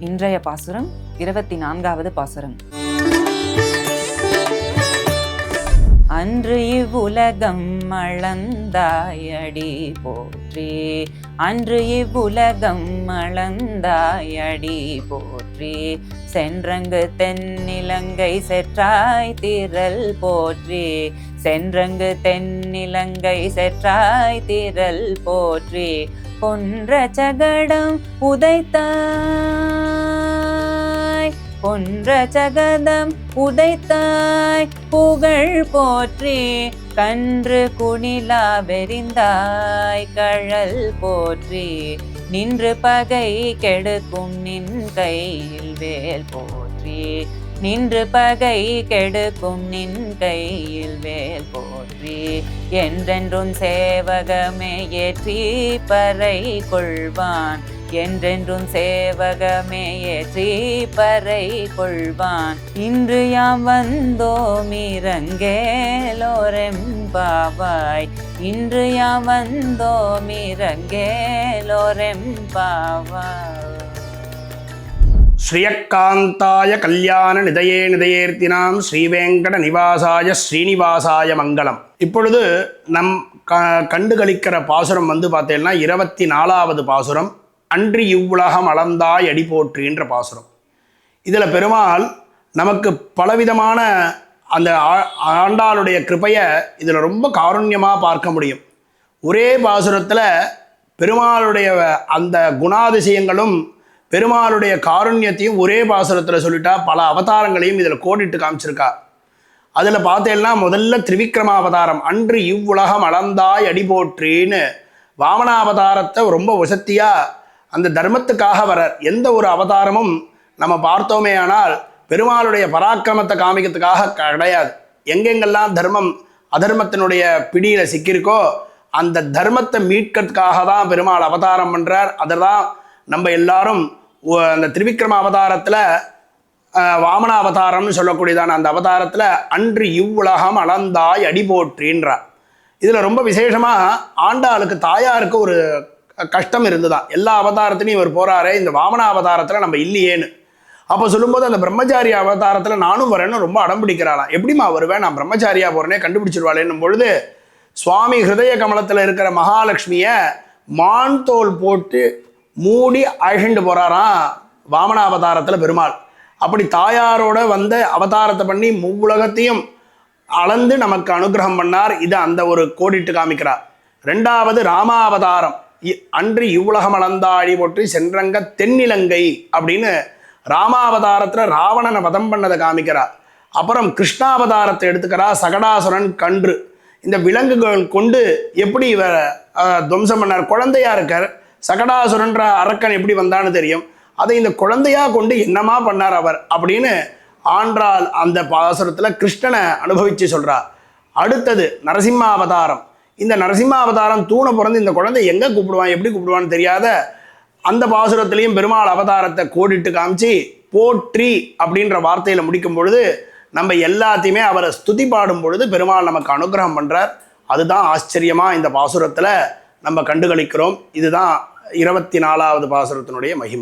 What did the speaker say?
இன்றைய பாசுரம் 24வது பாசுரம். அன்று இவ்வுலகம் அளந்தாயடி போற்றி, அன்று இவ்வுலகம் அளந்தாயடி போற்றி, சென்றங்கு தென்னிலங்கை செற்றாய் திரள் போற்றி, சென்றங்கு தென்னிலங்கை செற்றாய் திரள் போற்றி, பொன்ற சகடம் உதைத்தாய், பொன்ற சகதம் உதைத்தாய் புகழ் போற்றி, கன்று குணிலா வெறிந்தாய் கழல் போற்றி, நின்று பகை கெடுக்கும் நின் கையில் வேல் போற்றி, நின்று பகை கெடுக்கும் நின் கையில் வேல் போற்றி, என்றென்றும் சேவகமே ஏற்றி பறை கொள்வான், என்றென்றும் சேவகமே ஏற்றி பறை கொள்வான், இன்று யாம் வந்தோம் இரங்கேலோரெம்பாவாய், இன்று யாம் வந்தோம் இரங்கேலோரெம்பாவாய். ஸ்ரீயக்காந்தாய கல்யாண நிதயே நிதயேர்த்தினாம் ஸ்ரீவேங்கட நிவாசாய ஸ்ரீனிவாசாய மங்களம். இப்பொழுது நம் கண்டுகளிக்கிற பாசுரம் பார்த்தீங்கன்னா 24வது பாசுரம், அன்று இவ்வுலகம் அளந்தாய் அடி போற்றின்ற பாசுரம். இதில் பெருமாள் நமக்கு பலவிதமான அந்த ஆண்டாளுடைய கிருபையை இதில் ரொம்ப காருண்யமாக பார்க்க முடியும். ஒரே பாசுரத்தில் பெருமாளுடைய அந்த குணாதிசயங்களும் பெருமாளுடைய காருண்யத்தையும் ஒரே பாசுரத்தில் சொல்லிட்டா, பல அவதாரங்களையும் இதில் கோடிட்டு காமிச்சிருக்கா. அதில் பார்த்தேன்னா முதல்ல திரிவிக்ரம அவதாரம், அன்று இவ்வுலகம் அளந்தாய் அடி போற்றின்னு வாமனாவதாரத்தை ரொம்ப வசத்தியாக அந்த தர்மத்துக்காக வரார். எந்த ஒரு அவதாரமும் நம்ம பார்த்தோமே ஆனால் பெருமாளுடைய பராக்கிரமத்தை காமிக்கிறதுக்காக கிடையாது. எங்கெங்கெல்லாம் தர்மம் அதர்மத்தினுடைய பிடியில் சிக்கியிருக்கோ அந்த தர்மத்தை மீட்கிறதுக்காக தான் பெருமாள் அவதாரம் பண்ணுறார். அதெல்லாம் நம்ம எல்லாரும் அந்த திரிவிக்ரம அவதாரத்தில் வாமன அவதாரம்னு சொல்லக்கூடியதான அந்த அவதாரத்தில் அன்று இவ்வுலகம் அளந்தாய் அடி போற்றின்றார். இதில் ரொம்ப விசேஷமாக ஆண்டாளுக்கு தாயாருக்கு ஒரு கஷ்டம் இருந்துதான். எல்லா அவதாரத்திலையும் இவர் போகிறாரே, இந்த வாமன அவதாரத்தில் நம்ம இல்லையேன்னு. அப்போ சொல்லும்போது அந்த பிரம்மச்சாரி அவதாரத்தில் நானும் வரேன்னு ரொம்ப அடம் பிடிக்கிறாளாம். எப்படிமா வருவேன், நான் பிரம்மச்சாரியாக போகிறேனே, கண்டுபிடிச்சிருவாளேன்னும் பொழுது சுவாமி ஹிருதய கமலத்தில் இருக்கிற மகாலட்சுமியை மான் தோல் போட்டு மூடி அழிண்டு போகிறாராம் வாமன அவதாரத்தில் பெருமாள். அப்படி தாயாரோட வந்த அவதாரத்தை பண்ணி மூவுலகத்தையும் அளந்து நமக்கு அனுகிரகம் பண்ணார். இது அந்த ஒரு கோடிட்டு காமிக்கிறார். ரெண்டாவது ராமாவதாரம், அன்று இவ்வுலகம் அளந்தாழி போற்றி சென்றங்க தென்னிலங்கை அப்படின்னு ராமாவதாரத்தில் ராவணனை வதம் பண்ணதை காமிக்கிறார். அப்புறம் கிருஷ்ணாவதாரத்தை எடுத்துக்கிறார், சகடாசுரன் கன்று. இந்த விலங்குகள் கொண்டு எப்படி இவர் துவம்சம் பண்ணார். குழந்தையா இருக்கார், சகடாசுரன்ற அரக்கன் எப்படி வந்தான்னு தெரியும், அதை இந்த குழந்தையா கொண்டு என்னமா பண்ணார் அவர் அப்படின்னு ஆண்டாள் அந்த பாசுரத்தில் கிருஷ்ணனை அனுபவித்து சொல்கிறார். அடுத்தது நரசிம்ம அவதாரம். இந்த நரசிம்ம அவதாரம் தூணை பிறந்து இந்த குழந்தை எங்கே கூப்பிடுவான் எப்படி கூப்பிடுவான்னு தெரியாத அந்த பாசுரத்திலையும் பெருமாள் அவதாரத்தை கோடிட்டு காமிச்சு போற்றி அப்படின்ற வார்த்தையில் முடிக்கும் பொழுது நம்ம எல்லாத்தையுமே அவரை ஸ்துதி பாடும் பொழுது பெருமாள் நமக்கு அனுகிரகம் பண்ணுறார். அதுதான் ஆச்சரியமாக இந்த பாசுரத்தில் நம்ம கண்டுகளிக்கிறோம். இதுதான் 24வது பாசுரத்தினுடைய மகிமை.